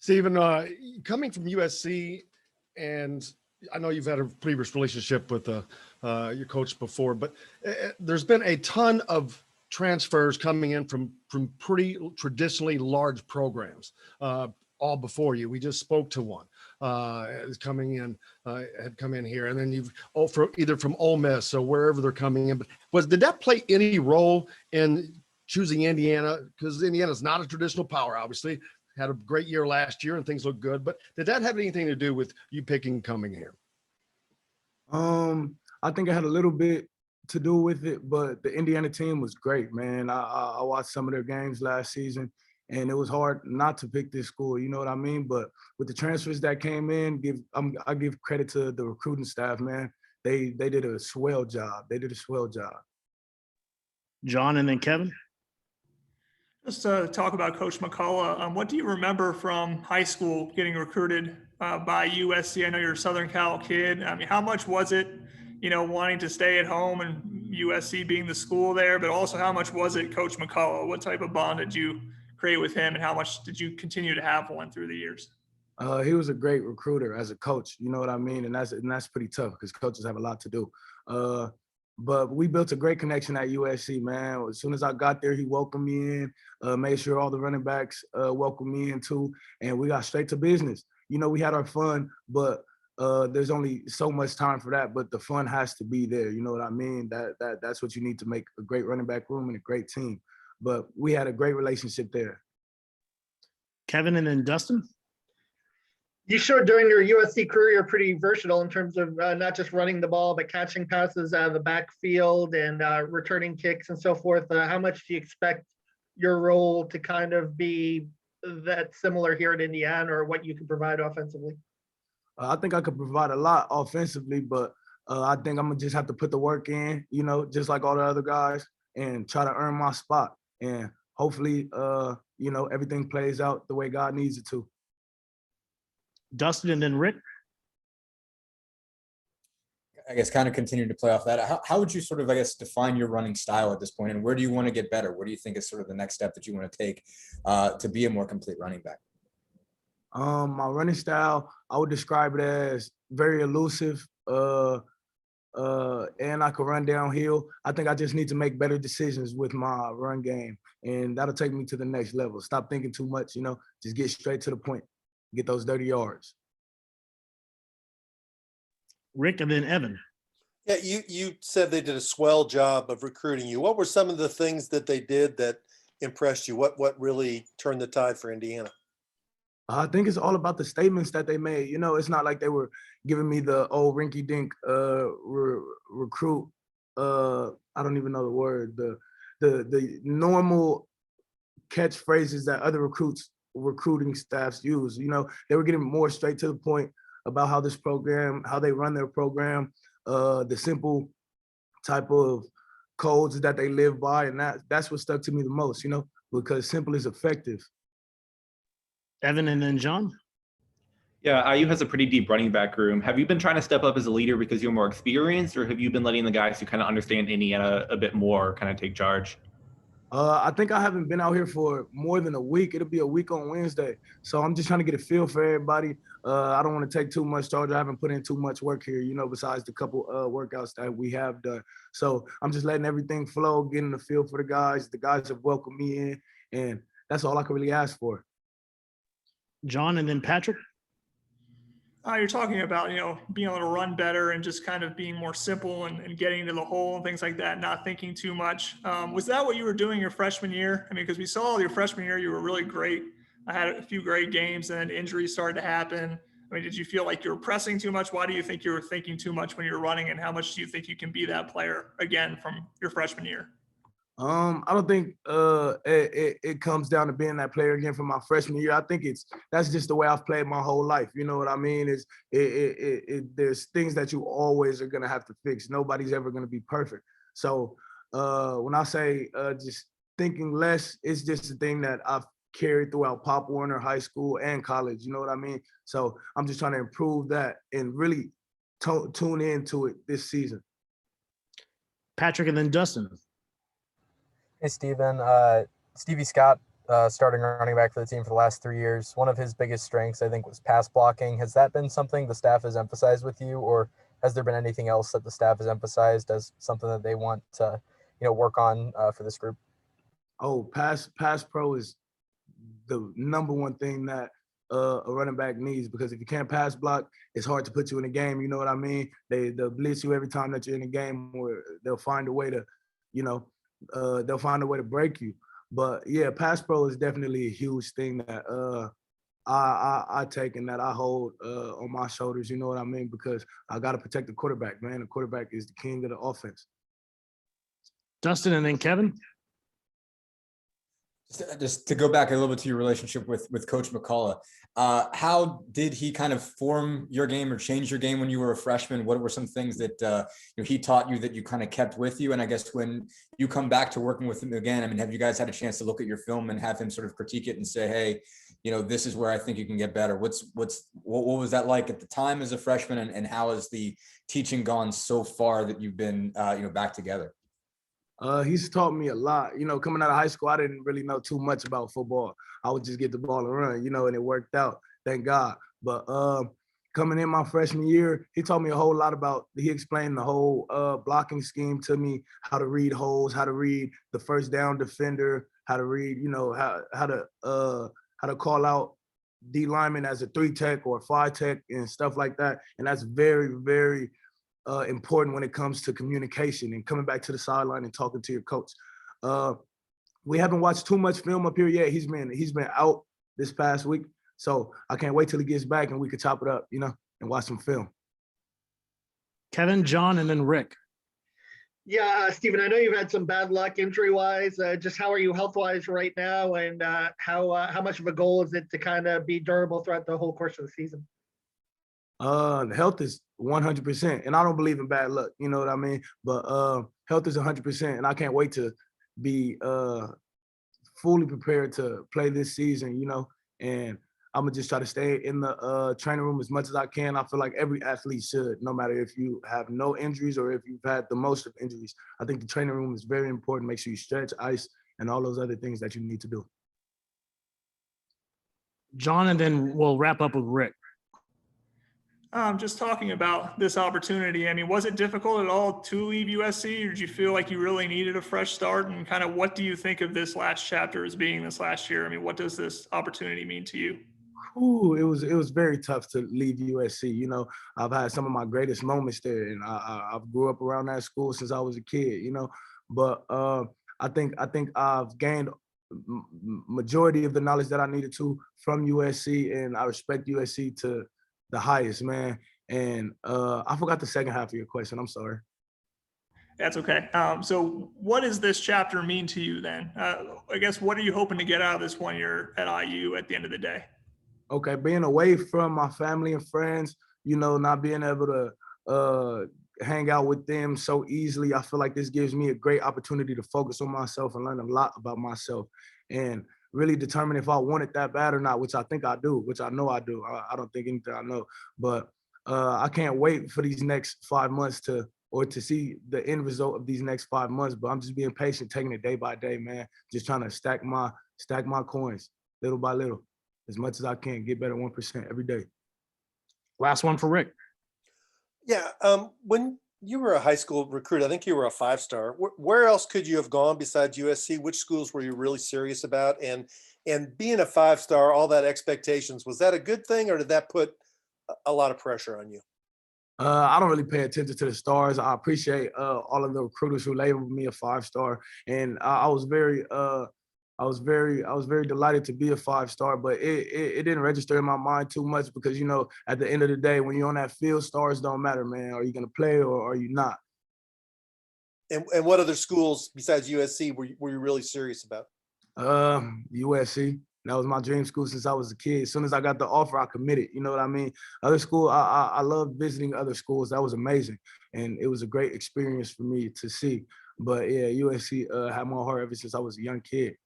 Stephen, coming from USC, and I know you've had a previous relationship with your coach before, but there's been a ton of transfers coming in from pretty traditionally large programs, all before you. We just spoke to one is coming in, had come in here, and then you've either from Ole Miss or wherever they're coming in. But did that play any role in choosing Indiana? Because Indiana's not a traditional power, obviously. Had a great year last year and things look good, but did that have anything to do with you picking coming here? I think it had a little bit to do with it, but the Indiana team was great, man. I watched some of their games last season, and it was hard not to pick this school. You know what I mean? But with the transfers that came in, I give credit to the recruiting staff, man. They did a swell job. They did a swell job. John and then Kevin. Just to talk about Coach McCullough, what do you remember from high school getting recruited by USC? I know you're a Southern Cal kid. I mean, how much was it, wanting to stay at home and USC being the school there, but also how much was it Coach McCullough? What type of bond did you create with him, and how much did you continue to have one through the years? He was a great recruiter as a coach, you know what I mean? And that's pretty tough because coaches have a lot to do. But we built a great connection at USC, man. As soon as I got there, he welcomed me in, made sure all the running backs welcomed me in too, and we got straight to business. We had our fun, but there's only so much time for that, but the fun has to be there, you know what I mean? That's what you need to make a great running back room and a great team. But we had a great relationship there. Kevin and then Dustin? You showed during your USC career you're pretty versatile in terms of not just running the ball, but catching passes out of the backfield and returning kicks and so forth. How much do you expect your role to kind of be that similar here at Indiana, or what you can provide offensively? I think I could provide a lot offensively, but I think I'm going to just have to put the work in, just like all the other guys, and try to earn my spot. And hopefully, everything plays out the way God needs it to. Dustin and then Rick. I guess kind of continue to play off that. How would you sort of, define your running style at this point, and where do you want to get better? Where do you think is sort of the next step that you want to take to be a more complete running back? My running style, I would describe it as very elusive, and I could run downhill. I think I just need to make better decisions with my run game, and that'll take me to the next level. Stop thinking too much, just get straight to the point. Get those dirty yards. Rick and then Evan. Yeah, you said they did a swell job of recruiting you. What were some of the things that they did that impressed you? What really turned the tide for Indiana? I think it's all about the statements that they made. It's not like they were giving me the old rinky-dink recruit. I don't even know the word. The normal catchphrases that other recruiting staffs use. They were getting more straight to the point about how this program, how they run their program, the simple type of codes that they live by, and that's what stuck to me the most, because simple is effective. Evan and then John. Yeah, IU has a pretty deep running back room. Have you been trying to step up as a leader because you're more experienced, or have you been letting the guys who kind of understand Indiana a bit more kind of take charge? I think I haven't been out here for more than a week. It'll be a week on Wednesday. So I'm just trying to get a feel for everybody. I don't want to take too much charge. I haven't put in too much work here, besides the couple workouts that we have done. So I'm just letting everything flow, getting a feel for the guys. The guys have welcomed me in, and that's all I can really ask for. John and then Patrick. You're talking about, being able to run better and just kind of being more simple and getting into the hole and things like that, not thinking too much. Was that what you were doing your freshman year? I mean, because we saw your freshman year, you were really great. I had a few great games, and then injuries started to happen. I mean, did you feel like you were pressing too much? Why do you think you were thinking too much when you were running, and how much do you think you can be that player again from your freshman year? I don't think it comes down to being that player again from my freshman year. I think that's just the way I've played my whole life. You know what I mean? There's things that you always are gonna have to fix. Nobody's ever gonna be perfect. So when I say just thinking less, it's just a thing that I've carried throughout Pop Warner, high school, and college. You know what I mean? So I'm just trying to improve that and really tune into it this season. Patrick and then Dustin. Hey, Stephen. Stevie Scott starting running back for the team for the last 3 years. One of his biggest strengths, I think, was pass blocking. Has that been something the staff has emphasized with you, or has there been anything else that the staff has emphasized as something that they want to, work on for this group? Oh, pass pro is the number one thing that a running back needs, because if you can't pass block, it's hard to put you in a game. You know what I mean? They'll blitz you every time that you're in a game, or they'll find a way to, they'll find a way to break you. But yeah, pass pro is definitely a huge thing that I take and that I hold on my shoulders. You know what I mean? Because I got to protect the quarterback, man. The quarterback is the king of the offense. Dustin and then Kevin. Just to go back a little bit to your relationship with Coach McCullough, how did he kind of form your game or change your game when you were a freshman? What were some things that he taught you that you kind of kept with you? And I guess when you come back to working with him again, I mean, have you guys had a chance to look at your film and have him sort of critique it and say, hey, this is where I think you can get better? What was that like at the time as a freshman, and how has the teaching gone so far that you've been back together? He's taught me a lot. Coming out of high school, I didn't really know too much about football. I would just get the ball and run, and it worked out, thank God. But coming in my freshman year, he taught me a whole lot he explained the whole blocking scheme to me, how to read holes, how to read the first down defender, how to read, how to call out D lineman as a 3-tech or a 5-tech and stuff like that. And that's very, very important when it comes to communication and coming back to the sideline and talking to your coach. We haven't watched too much film up here yet. He's been out this past week, so I can't wait till he gets back and we can chop it up, and watch some film. Kevin, John, and then Rick. Yeah, Stephen, I know you've had some bad luck injury-wise. Just how are you health-wise right now, and how much of a goal is it to kind of be durable throughout the whole course of the season? The health is 100%, and I don't believe in bad luck. You know what I mean? But health is 100%, and I can't wait to be fully prepared to play this season. And I'm gonna just try to stay in the training room as much as I can. I feel like every athlete should, no matter if you have no injuries or if you've had the most of injuries. I think the training room is very important. Make sure you stretch, ice, and all those other things that you need to do. John, and then we'll wrap up with Rick. Just talking about this opportunity, I mean, was it difficult at all to leave USC, or did you feel like you really needed a fresh start? And kind of what do you think of this last chapter as being this last year? I mean, what does this opportunity mean to you? Ooh, it was very tough to leave USC. I've had some of my greatest moments there, and I grew up around that school since I was a kid. But I think I've gained majority of the knowledge that I needed to from USC, and I respect USC to the highest, man. And I forgot the second half of your question. I'm sorry. That's okay. So what does this chapter mean to you then? I guess, what are you hoping to get out of this 1 year at IU at the end of the day? Okay, being away from my family and friends, not being able to hang out with them so easily, I feel like this gives me a great opportunity to focus on myself and learn a lot about myself and really determine if I want it that bad or not, which I think I do, which I know I do. I don't think anything I know, but I can't wait for these next 5 months to see the end result of these next 5 months. But I'm just being patient, taking it day by day, man. Just trying to stack my coins little by little, as much as I can, get better 1% every day. Last one for Rick. Yeah. When you were a high school recruit, I think you were a 5-star. Where else could you have gone besides USC? Which schools were you really serious about? And being a 5-star, all that expectations, was that a good thing, or did that put a lot of pressure on you? I don't really pay attention to the stars. I appreciate all of the recruiters who labeled me a 5-star, and I was very delighted to be a 5-star, but it didn't register in my mind too much because, at the end of the day, when you're on that field, stars don't matter, man. Are you going to play or are you not? And what other schools besides USC were you really serious about? USC. That was my dream school since I was a kid. As soon as I got the offer, I committed. You know what I mean? Other school, I loved visiting other schools. That was amazing. And it was a great experience for me to see. But yeah, USC had my heart ever since I was a young kid.